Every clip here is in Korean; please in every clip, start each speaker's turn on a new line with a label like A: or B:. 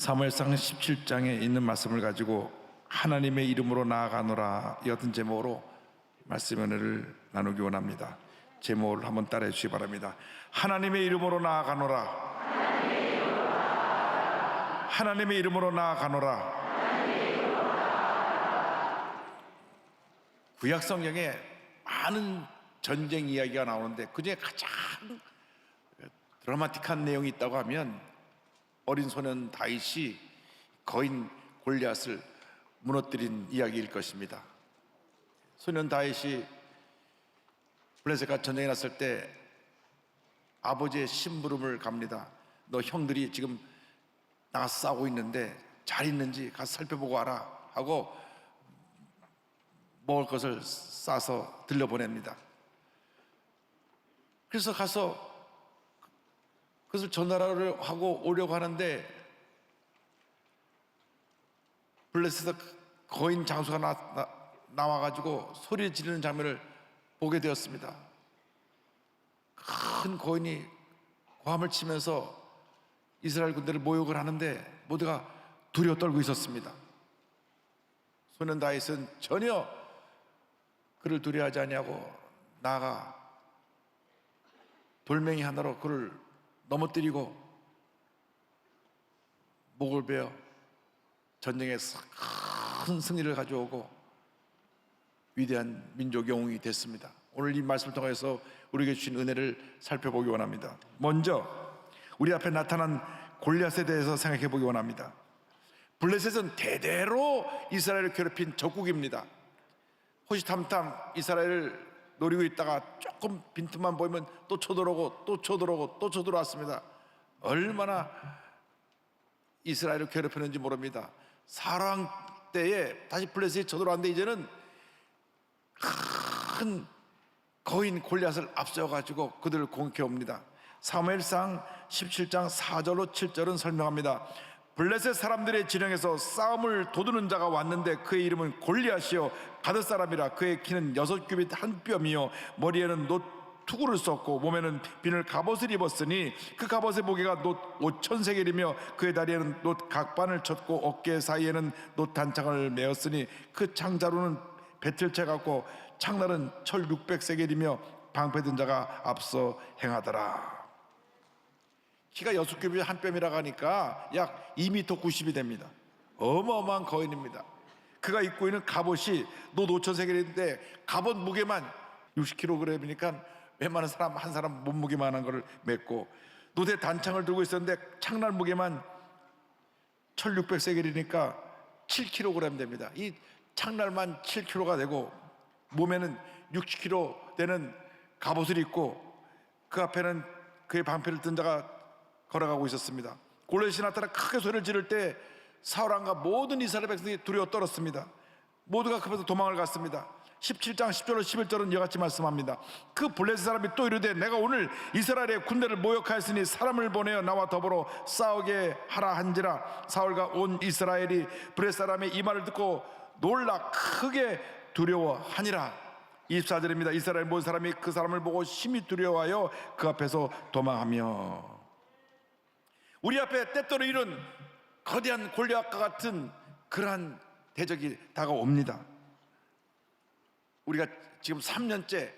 A: 사무엘상 17장에 있는 말씀을 가지고 하나님의 이름으로 나아가노라 이 같은 제목으로 말씀 은혜를 나누기 원합니다. 제목을 한번 따라해 주시기 바랍니다. 하나님의 이름으로 나아가노라. 하나님의 이름으로 나아가노라. 구약 성경에 많은 전쟁 이야기가 나오는데 그중에 가장 드라마틱한 내용이 있다고 하면 어린 소년 다윗이 거인 골리앗을 무너뜨린 이야기일 것입니다. 소년 다윗이 블레셋과 전쟁이 났을 때 아버지의 심부름을 갑니다. 너 형들이 지금 나가서 싸우고 있는데 잘 있는지 가서 살펴보고 와라 하고 먹을 것을 싸서 들려보냅니다. 그래서 가서 그것을 전달을 하고 오려고 하는데 블레셋에서 거인 장수가 나와가지고 소리 지르는 장면을 보게 되었습니다. 큰 거인이 고함을 치면서 이스라엘 군대를 모욕을 하는데 모두가 두려워 떨고 있었습니다. 소년 다윗은 전혀 그를 두려워하지 아니하고 나아가 돌멩이 하나로 그를 넘어뜨리고 목을 베어 전쟁에서 큰 승리를 가져오고 위대한 민족 영웅이 됐습니다. 오늘 이 말씀을 통해서 우리에게 주신 은혜를 살펴보기 원합니다. 먼저 우리 앞에 나타난 골리앗에 대해서 생각해 보기 원합니다. 블레셋은 대대로 이스라엘을 괴롭힌 적국입니다. 호시탐탐 이스라엘을 노리고 있다가 조금 빈틈만 보이면 또 쳐들어오고 또 쳐들어오고 또 쳐들어왔습니다. 얼마나 이스라엘을 괴롭혔는지 모릅니다. 사랑 때에 다시 블레셋이 쳐들어왔는데 이제는 큰 거인 골리앗을 앞세워가지고 그들을 공격해 옵니다. 사무엘상 17장 4절로 7절은 설명합니다. 블레셋 사람들의 진영에서 싸움을 도두는 자가 왔는데 그의 이름은 골리앗이요 가드 사람이라. 그의 키는 6규빗 한 뼘이요 머리에는 놋 투구를 썼고 몸에는 비늘 갑옷을 입었으니 그 갑옷의 무게가 놋 5,000세겔이며 그의 다리에는 놋 각반을 쳤고 어깨 사이에는 놋 단창을 메었으니 그 창자루는 배틀채 같고 창날은 철 600세겔이며 방패든 자가 앞서 행하더라. 키가 6규빗 한 뼘이라고 하니까 약 2m 90이 됩니다. 어마어마한 거인입니다. 그가 입고 있는 갑옷이 놋 5,000세겔인데 갑옷 무게만 60kg이니까 웬만한 사람 한 사람 몸무게만한 거를 맸고 놋의 단창을 들고 있었는데 창날 무게만 1600세겔이니까 7kg 됩니다. 이 창날만 7kg가 되고 몸에는 60kg 되는 갑옷을 입고 그 앞에는 그의 방패를 든 자가 걸어가고 있었습니다. 골리앗이 나타나 크게 소리를 지를 때 사울왕과 모든 이스라엘 백성이 두려워 떨었습니다. 모두가 급해서 도망을 갔습니다. 17장 10절로 11절은 이같이 말씀합니다. 그 블레셋 사람이 또 이르되 내가 오늘 이스라엘의 군대를 모욕하였으니 사람을 보내어 나와 더불어 싸우게 하라 한지라. 사울과 온 이스라엘이 블레셋 사람의 이 말을 듣고 놀라 크게 두려워하니라. 24절입니다. 이스라엘 모든 사람이 그 사람을 보고 심히 두려워하여 그 앞에서 도망하며. 우리 앞에 때때로 이런 거대한 골리앗과 같은 그러한 대적이 다가옵니다. 우리가 지금 3년째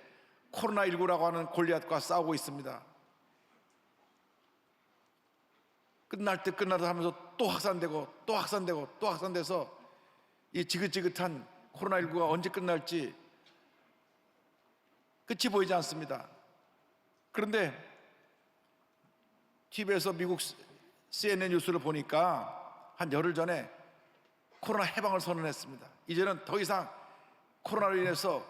A: 코로나19라고 하는 골리앗과 싸우고 있습니다. 끝날 때 끝나다 하면서 또 확산되고 또 확산되고 또 확산돼서 이 지긋지긋한 코로나19가 언제 끝날지 끝이 보이지 않습니다. 그런데 TV에서 미국 CNN 뉴스를 보니까 한 열흘 전에 코로나 해방을 선언했습니다. 이제는 더 이상 코로나로 인해서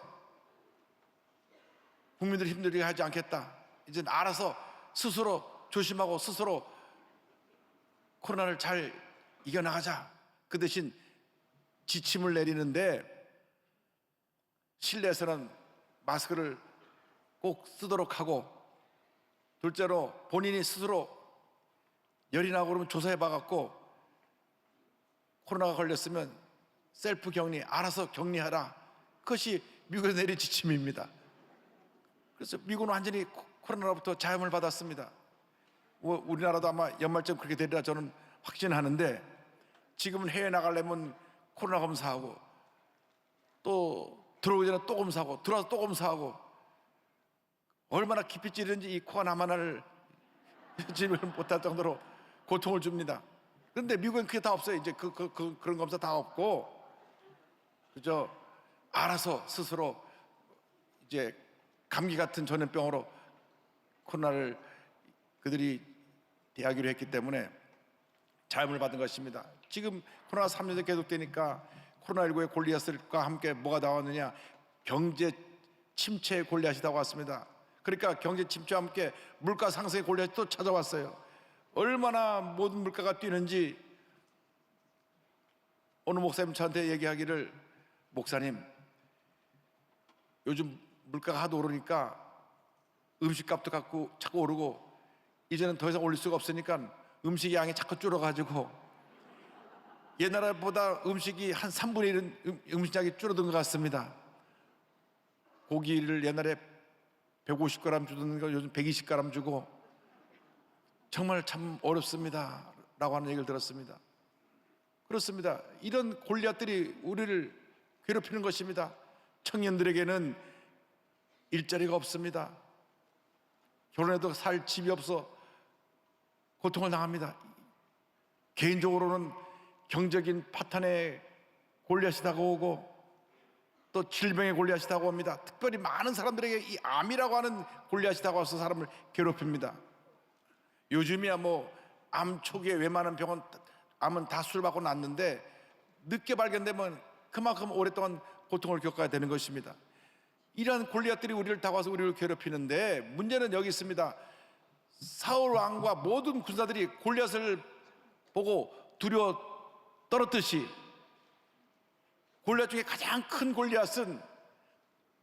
A: 국민들이 힘들게 하지 않겠다. 이제는 알아서 스스로 조심하고 스스로 코로나를 잘 이겨나가자. 그 대신 지침을 내리는데 실내에서는 마스크를 꼭 쓰도록 하고, 둘째로 본인이 스스로 열이 나고 그러면 조사해 봐갖고 코로나가 걸렸으면 셀프 격리, 알아서 격리하라. 그것이 미국에서 내린 지침입니다. 그래서 미국은 완전히 코로나로부터 자유를 받았습니다. 우리나라도 아마 연말쯤 그렇게 되리라 저는 확진하는데 지금은 해외 나가려면 코로나 검사하고 또 들어오기 전에 또 검사하고 들어와서 또 검사하고 얼마나 깊이 찌르는지 이 코가 나만을 질문을 못할 정도로 고통을 줍니다. 그런데 미국엔 그게 다 없어요. 이제 그런 검사 다 없고 그저 알아서 스스로 이제 감기 같은 전염병으로 코로나를 그들이 대하기로 했기 때문에 자염을 받은 것입니다. 지금 코로나 3년째 계속되니까 코로나19의 골리앗과 함께 뭐가 나왔느냐? 경제 침체의 골리앗이 나왔습니다. 그러니까 경제 침체와 함께 물가 상승의 골리앗이 또 찾아왔어요. 얼마나 모든 물가가 뛰는지 어느 목사님 저한테 얘기하기를, 목사님 요즘 물가가 하도 오르니까 음식값도 자꾸 오르고 이제는 더 이상 올릴 수가 없으니까 음식의 양이 자꾸 줄어가지고 옛날보다 음식이 한 3분의 1은 음식량이 줄어든 것 같습니다. 고기를 옛날에 150g 주던 걸 요즘 120g 주고 정말 참 어렵습니다 라고 하는 얘기를 들었습니다. 그렇습니다. 이런 골리앗들이 우리를 괴롭히는 것입니다. 청년들에게는 일자리가 없습니다. 결혼해도 살 집이 없어 고통을 당합니다. 개인적으로는 경적인 파탄의 골리앗이 다가오고 또 질병의 골리앗이 다가옵니다. 특별히 많은 사람들에게 이 암이라고 하는 골리앗이 다가와서 사람을 괴롭힙니다. 요즘이야 암 초기에 웬만한 병은 암은 다 수술받고 낫는데 늦게 발견되면 그만큼 오랫동안 고통을 겪어야 되는 것입니다. 이러한 골리앗들이 우리를 다가와서 우리를 괴롭히는데 문제는 여기 있습니다. 사울 왕과 모든 군사들이 골리앗을 보고 두려워 떨었듯이 골리앗 중에 가장 큰 골리앗은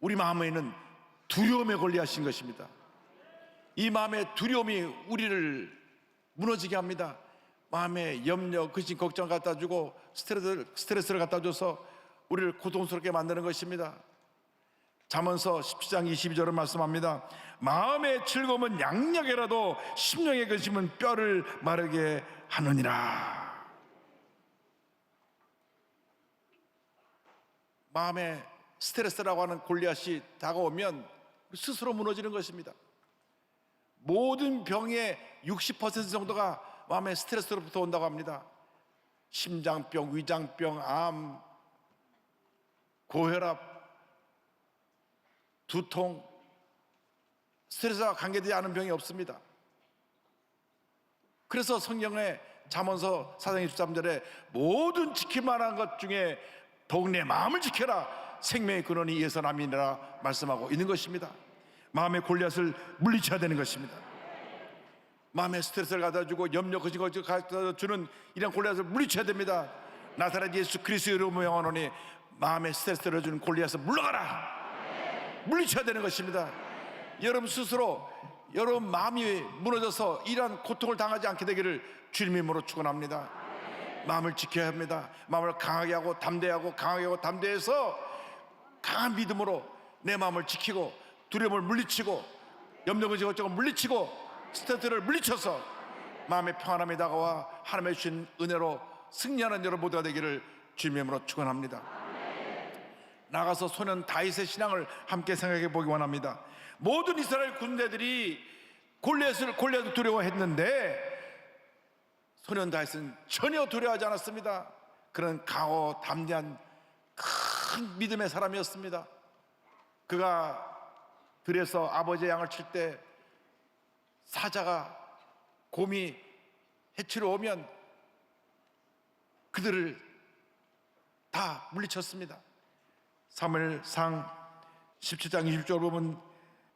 A: 우리 마음에 있는 두려움의 골리앗인 것입니다. 이 마음의 두려움이 우리를 무너지게 합니다. 마음에 염려, 근심, 걱정 갖다 주고 스트레스를 갖다 줘서 우리를 고통스럽게 만드는 것입니다. 잠언서 17장 22절을 말씀합니다. 마음의 즐거움은 양약이라도 심령의 근심은 뼈를 마르게 하느니라. 마음에 스트레스라고 하는 골리앗이 다가오면 스스로 무너지는 것입니다. 모든 병의 60% 정도가 마음의 스트레스로부터 온다고 합니다. 심장병, 위장병, 암, 고혈압, 두통, 스트레스와 관계되지 않은 병이 없습니다. 그래서 성경의 잠언서 4장 23절에 모든 지킬 만한 것 중에 더욱 내 마음을 지켜라, 생명의 근원이 이에서 남이니라 말씀하고 있는 것입니다. 마음의 골리앗을 물리쳐야 되는 것입니다. 마음의 스트레스를 가져주고 염려, 거짓 가져주는 이런 골리앗을 물리쳐야 됩니다. 나사렛 예수 그리스도의 이름으로 명하노니 마음의 스트레스를 주는 골리앗을 물러가라, 물리쳐야 되는 것입니다. 여러분 스스로 여러분 마음이 무너져서 이러한 고통을 당하지 않게 되기를 주님의 이름으로 축원합니다. 마음을 지켜야 합니다. 마음을 강하게 하고 담대하고 강하게 하고 담대해서 강한 믿음으로 내 마음을 지키고 두려움을 물리치고 염려을 지고 물리치고 스트레스를 물리쳐서 마음의 평안함이 다가와 하나님의 주신 은혜로 승리하는 여러분 모두가 되기를 주님의 이름으로 축원합니다. 나가서 소년 다윗의 신앙을 함께 생각해 보기 원합니다. 모든 이스라엘 군대들이 골리앗을 두려워했는데 소년 다윗은 전혀 두려워하지 않았습니다. 그런 강호 담대한 큰 믿음의 사람이었습니다. 그가 들에서 아버지의 양을 칠 때 사자가 곰이 해치러 오면 그들을 다 물리쳤습니다. 사무엘상 17장 20절 보면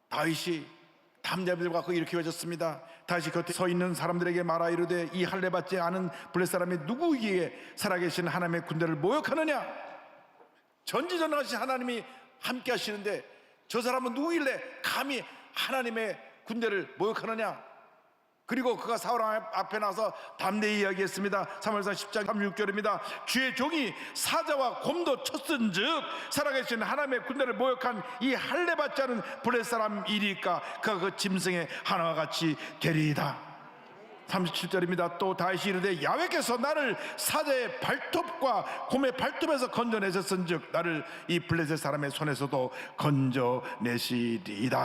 A: 다윗이 담대한 믿음을 갖고 이렇게 외쳤습니다. 다윗이 곁에 서 있는 사람들에게 말하 이르되 이 할례 받지 않은 블레 사람이 누구이기에 살아계신 하나님의 군대를 모욕하느냐? 전지전능하신 하나님이 함께 하시는데 저 사람은 누구길래 감히 하나님의 군대를 모욕하느냐? 그리고 그가 사울 앞에 나서 담대히 이야기했습니다. 사무엘상 10장 36절입니다. 주의 종이 사자와 곰도 쳤은즉 살아계신 하나님의 군대를 모욕한 이 할례 받지 않은 블레 사람 일이니까 그가 그 짐승의 하나와 같이 되리이다. 37절입니다. 또 다시 이르되 야훼께서 나를 사자의 발톱과 곰의 발톱에서 건져내셨은즉 나를 이 블레셋 사람의 손에서도 건져내시리이다.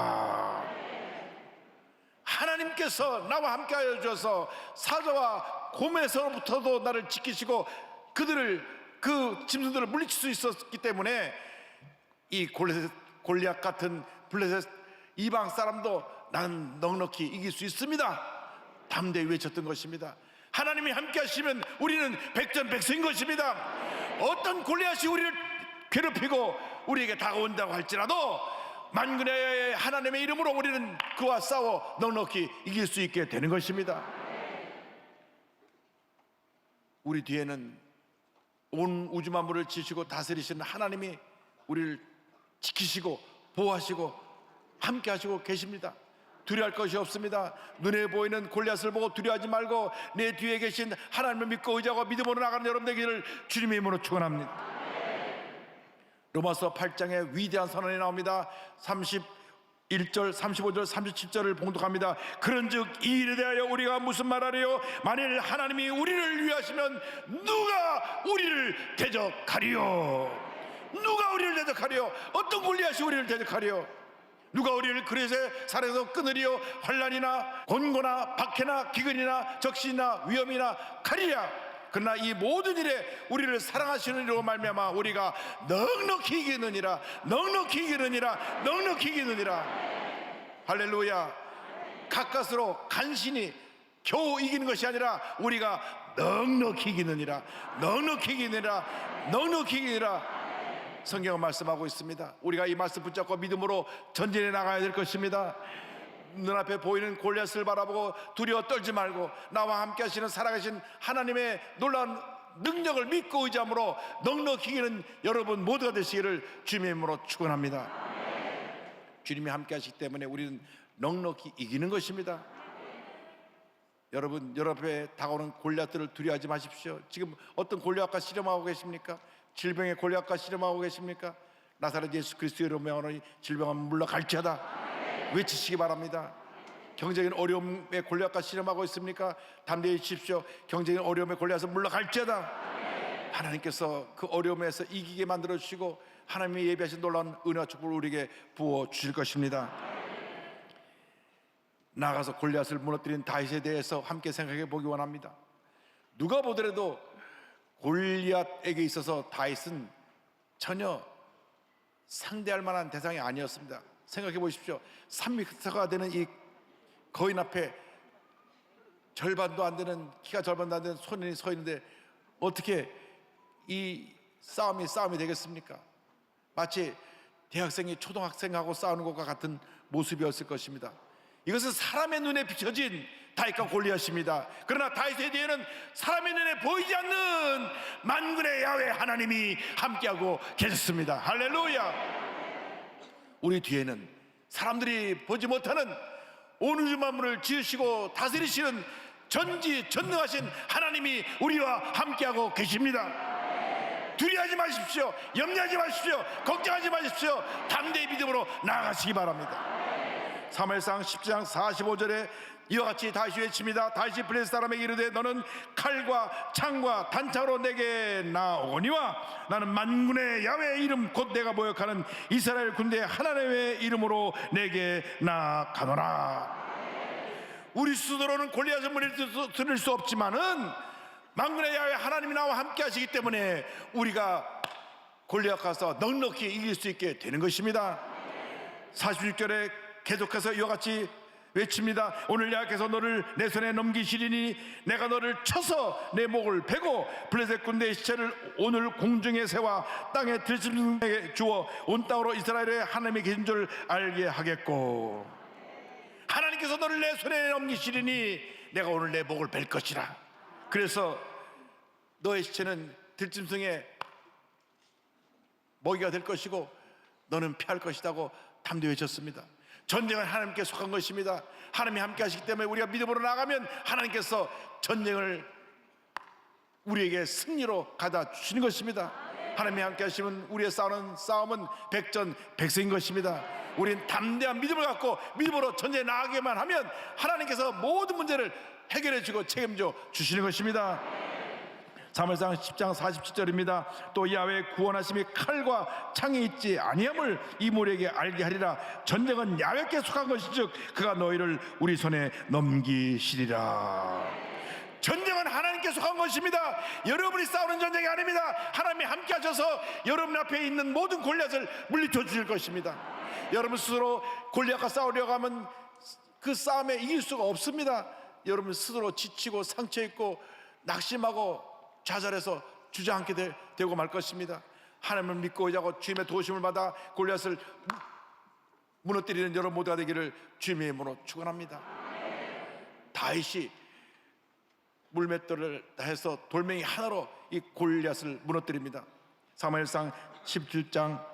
A: 하나님께서 나와 함께하여 주셔서 사자와 곰에서부터도 나를 지키시고 그 짐승들을 물리칠 수 있었기 때문에 이 골리앗 같은 블레셋 이방 사람도 나는 넉넉히 이길 수 있습니다. 담대히 외쳤던 것입니다. 하나님이 함께 하시면 우리는 백전백승인 것입니다. 어떤 골리앗이 우리를 괴롭히고 우리에게 다가온다고 할지라도 만군의 하나님의 이름으로 우리는 그와 싸워 넉넉히 이길 수 있게 되는 것입니다. 우리 뒤에는 온 우주 만물을 지으시고 다스리시는 하나님이 우리를 지키시고 보호하시고 함께 하시고 계십니다. 두려워할 것이 없습니다. 눈에 보이는 골리앗을 보고 두려워하지 말고 내 뒤에 계신 하나님을 믿고 의지하고 믿음으로 나가는 여러분 되기를 주님의 이름으로 축원합니다. 로마서 8장에 위대한 선언이 나옵니다. 31절, 35절, 37절을 봉독합니다. 그런즉 이 일에 대하여 우리가 무슨 말하리요? 만일 하나님이 우리를 위하시면 누가 우리를 대적하리요? 누가 우리를 대적하리요? 어떤 골리앗이 우리를 대적하리요? 누가 우리를 그릇의 살에서 끊으리요? 환난이나 곤고나 박해나 기근이나 적신이나 위험이나 칼이랴. 그러나 이 모든 일에 우리를 사랑하시는 이로 말미암아 우리가 넉넉히 이기느니라. 넉넉히 이기느니라. 넉넉히 이기느니라. 할렐루야. 가까스로 간신히 겨우 이기는 것이 아니라 우리가 넉넉히 이기느니라. 넉넉히 이기느니라. 넉넉히 이기느니라. 성경은 말씀하고 있습니다. 우리가 이 말씀 붙잡고 믿음으로 전진해 나가야 될 것입니다. 눈앞에 보이는 골리앗을 바라보고 두려워 떨지 말고 나와 함께 하시는 살아계신 하나님의 놀라운 능력을 믿고 의지함으로 넉넉히 이기는 여러분 모두가 되시기를 주님의 이름으로 축원합니다. 주님이 함께 하시기 때문에 우리는 넉넉히 이기는 것입니다. 여러분 앞에 다가오는 골리앗들을 두려워하지 마십시오. 지금 어떤 골리앗과 씨름하고 계십니까? 질병의 골리앗과 씨름하고 계십니까? 나사렛 예수 그리스도의 이름으로 명하노니 질병은 물러갈지어다. 외치시기 바랍니다. 경제적인 어려움의 골리앗과 씨름하고 있습니까? 담대히 주십시오. 경제적인 어려움의 골리앗은 물러갈지어다. 하나님께서 그 어려움에서 이기게 만들어 주시고 하나님이 예비하신 놀라운 은혜와 축복을 우리에게 부어 주실 것입니다. 나아가서 골리앗을 무너뜨린 다윗에 대해서 함께 생각해 보기 원합니다. 누가 보더라도 골리앗에게 있어서 다윗은 전혀 상대할 만한 대상이 아니었습니다. 생각해 보십시오. 3m가 되는 이 거인 앞에 절반도 안 되는, 키가 절반도 안 되는 소년이 서 있는데 어떻게 이 싸움이 되겠습니까? 마치 대학생이 초등학생하고 싸우는 것과 같은 모습이었을 것입니다. 이것은 사람의 눈에 비춰진 다윗과 골리앗입니다. 그러나 다윗의 뒤에는 사람의 눈에 보이지 않는 만군의 야훼 하나님이 함께하고 계셨습니다. 할렐루야. 우리 뒤에는 사람들이 보지 못하는 온 우주 만물을 지으시고 다스리시는 전지전능하신 하나님이 우리와 함께하고 계십니다. 두려워하지 마십시오. 염려하지 마십시오. 걱정하지 마십시오. 담대히 믿음으로 나아가시기 바랍니다. 사무엘상 10장 45절에 이와 같이 다시 외칩니다. 다시 블레셋 사람에게 이르되 너는 칼과 창과 단창으로 내게 나오거니와 나는 만군의 야훼의 이름 곧 내가 모욕하는 이스라엘 군대의 하나님의 이름으로 내게 나아가노라. 우리 스스로는 골리앗을 무너뜨릴 수 없지만은 만군의 야훼 하나님이 나와 함께 하시기 때문에 우리가 골리앗 가서 넉넉히 이길 수 있게 되는 것입니다. 46절에 계속해서 이와 같이 외칩니다. 오늘 여호와께서 너를 내 손에 넘기시리니 내가 너를 쳐서 내 목을 베고 블레셋 군대의 시체를 오늘 공중에 세워 땅에 들짐승에게 주어 온 땅으로 이스라엘의 하나님이 계신 줄 알게 하겠고 하나님께서 너를 내 손에 넘기시리니 내가 오늘 내 목을 벨 것이라. 그래서 너의 시체는 들짐승의 먹이가 될 것이고 너는 피할 것이라고 담대히 외쳤습니다. 전쟁은 하나님께 속한 것입니다. 하나님이 함께 하시기 때문에 우리가 믿음으로 나가면 하나님께서 전쟁을 우리에게 승리로 가다 주시는 것입니다. 하나님이 함께 하시면 우리의 싸움은 백전백승인 것입니다. 우리는 담대한 믿음을 갖고 믿음으로 전쟁에 나가기만 하면 하나님께서 모든 문제를 해결해 주고 책임져 주시는 것입니다. 사무엘상 10장 47절입니다. 또 야훼의 구원하심이 칼과 창이 있지 아니함을 이물에게 알게 하리라. 전쟁은 야훼께 속한 것이즉 그가 너희를 우리 손에 넘기시리라. 전쟁은 하나님께 속한 것입니다. 여러분이 싸우는 전쟁이 아닙니다. 하나님이 함께 하셔서 여러분 앞에 있는 모든 골리앗을 물리쳐 주실 것입니다. 여러분 스스로 골리앗과 싸우려고 하면 그 싸움에 이길 수가 없습니다. 여러분 스스로 지치고 상처 있고 낙심하고 좌절해서 주저앉게 되고 말 것입니다. 하나님을 믿고 의지하고 주님의 도우심을 받아 골리앗을 무너뜨리는 여러분 모두가 되기를 주님의 이름으로 축원합니다. 다윗이 물맷돌을 다해서 돌멩이 하나로 이 골리앗을 무너뜨립니다. 사무엘상 17장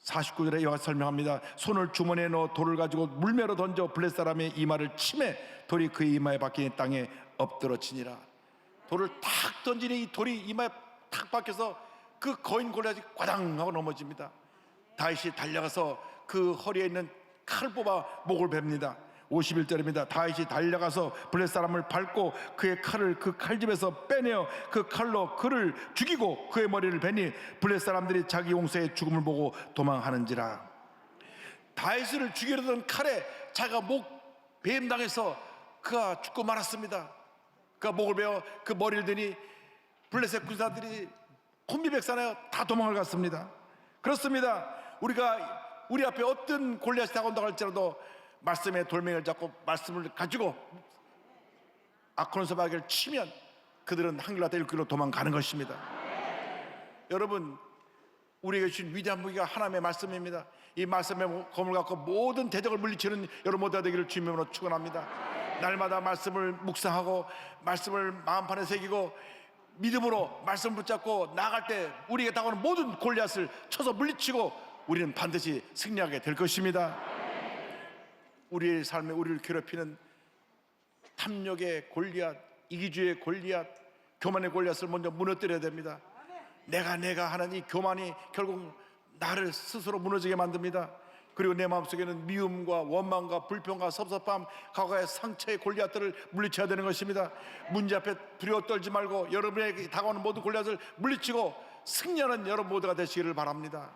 A: 49절에 이와 같이 설명합니다. 손을 주머니에 넣어 돌을 가지고 물매로 던져 블레셋 사람의 이마를 치매 돌이 그의 이마에 박히니 땅에 엎드러 치니라. 돌을 탁 던지니 이 돌이 이마에 탁 박혀서 그 거인 골리앗이 과당 하고 넘어집니다. 다윗이 달려가서 그 허리에 있는 칼을 뽑아 목을 베입니다. 51절입니다. 다윗이 달려가서 블레셋 사람을 밟고 그의 칼을 그 칼집에서 빼내어 그 칼로 그를 죽이고 그의 머리를 베니 블레셋 사람들이 자기 용사의 죽음을 보고 도망하는지라. 다윗을 죽이려던 칼에 자기가 목 배임당해서 그가 죽고 말았습니다. 그가 목을 베어 그 머리를 드니 블레셋 군사들이 혼비백산하여 다 도망을 갔습니다. 그렇습니다. 우리가 우리 앞에 어떤 골리앗이 다가온다고 할지라도 말씀의 돌멩이를 잡고 말씀을 가지고 아코노스 바위를 치면 그들은 한글나라 일길로 도망가는 것입니다. 여러분, 우리에게 주신 위대한 무기가 하나님의 말씀입니다. 이 말씀의 검을 갖고 모든 대적을 물리치는 여러분 모두가 되기를 주님으로 축원합니다. 날마다 말씀을 묵상하고 말씀을 마음판에 새기고 믿음으로 말씀을 붙잡고 나아갈 때 우리에게 다가오는 모든 골리앗을 쳐서 물리치고 우리는 반드시 승리하게 될 것입니다. 우리의 삶에 우리를 괴롭히는 탐욕의 골리앗, 이기주의 골리앗, 교만의 골리앗을 먼저 무너뜨려야 됩니다. 내가 하는 이 교만이 결국 나를 스스로 무너지게 만듭니다. 그리고 내 마음속에는 미움과 원망과 불평과 섭섭함, 과거의 상처의 골리앗들을 물리쳐야 되는 것입니다. 문제 앞에 두려워 떨지 말고 여러분에게 다가오는 모든 골리앗을 물리치고 승리하는 여러분 모두가 되시기를 바랍니다.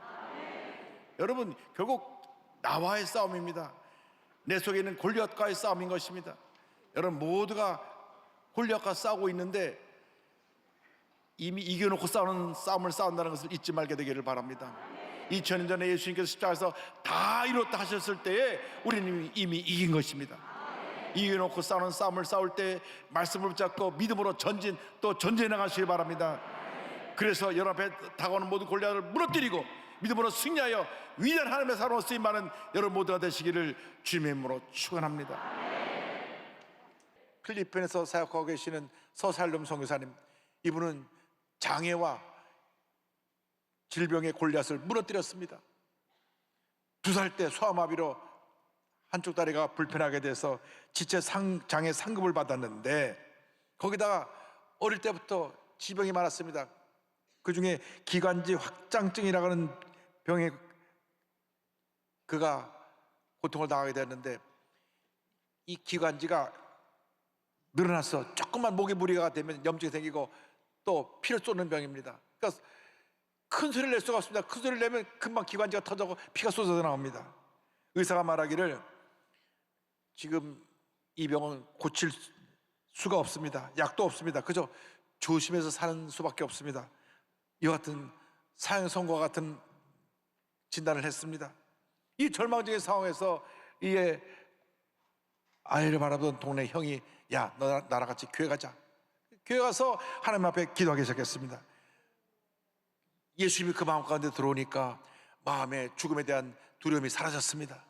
A: 여러분, 결국 나와의 싸움입니다. 내 속에 있는 골리앗과의 싸움인 것입니다. 여러분 모두가 골리앗과 싸우고 있는데 이미 이겨놓고 싸우는 싸움을 싸운다는 것을 잊지 말게 되기를 바랍니다. 2000년 전에 예수님께서 십자가에서 다 이뤘다 하셨을 때에 우리는 이미 이긴 것입니다. 이겨놓고 싸우는 싸움을 싸울 때 말씀을 붙잡고 믿음으로 전진 또 전진해 나가시기 바랍니다. 그래서 여러분 앞에 다가오는 모든 골리앗을 무너뜨리고 믿음으로 승리하여 위대한 하나님의 사랑으로 쓰임받는 여러분 모두가 되시기를 주님의 이름으로 축원합니다. 필리핀에서 사역하고 계시는 서살름 선교사님, 이분은 장애와 질병의 골리앗을 무너뜨렸습니다. 2살 때 소아마비로 한쪽 다리가 불편하게 돼서 지체 장애 상급을 받았는데 거기다가 어릴 때부터 지병이 많았습니다. 그 중에 기관지 확장증이라고 하는 병에 그가 고통을 당하게 됐는데 이 기관지가 늘어나서 조금만 목에 무리가 되면 염증이 생기고 또 피를 쏟는 병입니다. 그러니까 큰 소리를 낼 수가 없습니다. 큰 소리를 내면 금방 기관지가 터져서 피가 쏟아져 나옵니다. 의사가 말하기를 지금 이 병은 고칠 수가 없습니다. 약도 없습니다. 그저 조심해서 사는 수밖에 없습니다. 이와 같은 사형 선고와 같은 진단을 했습니다. 이 절망적인 상황에서 이에 아이를 바라보던 동네 형이 야, 너 나랑 같이 교회 가자. 교회 가서 하나님 앞에 기도하기 시작했습니다. 예수님이 그 마음 가운데 들어오니까 마음의 죽음에 대한 두려움이 사라졌습니다.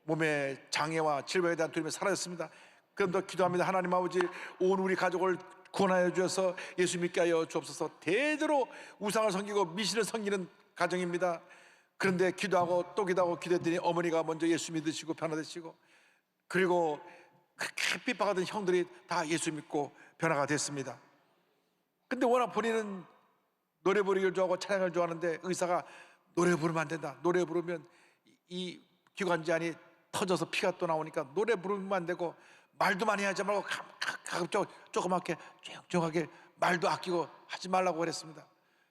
A: 몸의 장애와 질병에 대한 두려움이 사라졌습니다. 그럼 더 기도합니다. 하나님 아버지, 온 우리 가족을 구원하여 주셔서 예수 믿게 하여 주옵소서. 대대로 우상을 섬기고 미신을 섬기는 가정입니다. 그런데 기도하고 또 기도하고 기도했더니 어머니가 먼저 예수 믿으시고 변화되시고, 그리고 그렇게 핍박하던 형들이 다 예수 믿고 변화가 됐습니다. 근데 워낙 본인은 노래 부르기를 좋아하고 찬양을 좋아하는데 의사가 노래 부르면 안 된다. 노래 부르면 이 기관지 안이 터져서 피가 또 나오니까 노래 부르면 안 되고 말도 많이 하지 말고 가급적 조그맣게 조용조용하게 말도 아끼고 하지 말라고 그랬습니다.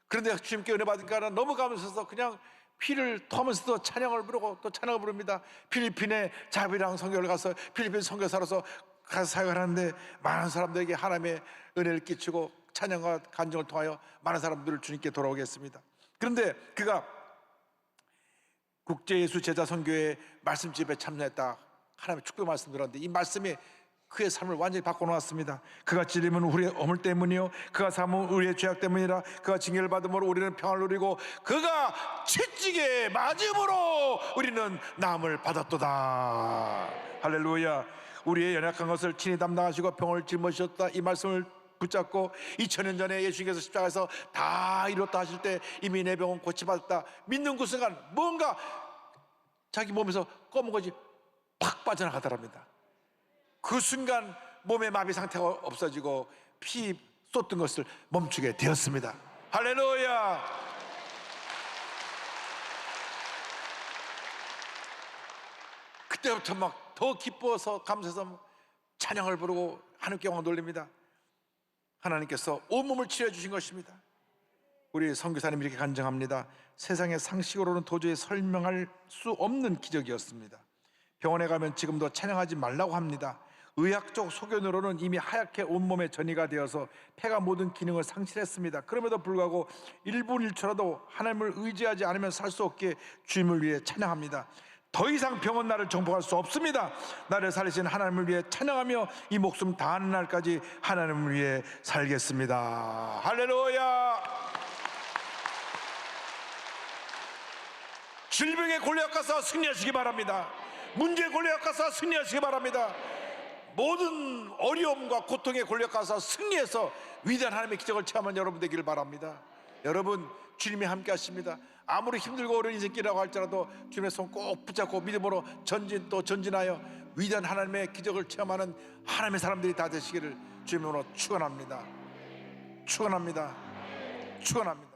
A: 그런데 주님께 은혜 받으니까 너무 감사해서 그냥 피를 토하면서도 찬양을 부르고 또 찬양을 부릅니다. 필리핀에 자비랑 선교를 가서 필리핀 선교사로서 가서 사역을 하는데 많은 사람들에게 하나님의 은혜를 끼치고 찬양과 간증을 통하여 많은 사람들을 주님께 돌아오게 했습니다. 그런데 그가 국제예수제자선교회 말씀집에 참여했다. 하나님의 축복 말씀 들었는데 이 말씀이 그의 삶을 완전히 바꿔놓았습니다. 그가 찔림은 우리의 허물 때문이요 그가 삼은 우리의 죄악 때문이라. 그가 징계를 받음으로 우리는 평안을 누리고 그가 채찍에 맞음으로 우리는 나음을 받았도다. 할렐루야. 우리의 연약한 것을 친히 담당하시고 병을 짊어지셨다. 이 말씀을 붙잡고 2000년 전에 예수님께서 십자가에서 다 이뤘다 하실 때 이미 내 병은 고치받았다 믿는 그 순간 뭔가 자기 몸에서 검은 것이 팍 빠져나가더랍니다. 그 순간 몸의 마비 상태가 없어지고 피 쏟던 것을 멈추게 되었습니다. 할렐루야. 그때부터 막 더 기뻐서 감사해서 찬양을 부르고 하나님께 영광 돌립니다. 하나님께서 온몸을 치료해 주신 것입니다. 우리 선교사님이 이렇게 간증합니다. 세상의 상식으로는 도저히 설명할 수 없는 기적이었습니다. 병원에 가면 지금도 찬양하지 말라고 합니다. 의학적 소견으로는 이미 하얗게 온몸에 전이가 되어서 폐가 모든 기능을 상실했습니다. 그럼에도 불구하고 1분 1초라도 하나님을 의지하지 않으면 살 수 없기에 주님을 위해 찬양합니다. 더 이상 병은 나를 정복할 수 없습니다. 나를 살리신 하나님을 위해 찬양하며 이 목숨 다하는 날까지 하나님을 위해 살겠습니다. 할렐루야. 질병의 골리앗 가서 승리하시기 바랍니다. 문제의 골리앗 가서 승리하시기 바랍니다. 모든 어려움과 고통의 골리앗 가서 승리해서 위대한 하나님의 기적을 체험한 여러분 되기를 바랍니다. 여러분 주님이 함께 하십니다. 아무리 힘들고 어려운 인생길이라고 할지라도 주님의 손 꼭 붙잡고 믿음으로 전진 또 전진하여 위대한 하나님의 기적을 체험하는 하나님의 사람들이 다 되시기를 주님으로 축원합니다. 축원합니다. 축원합니다.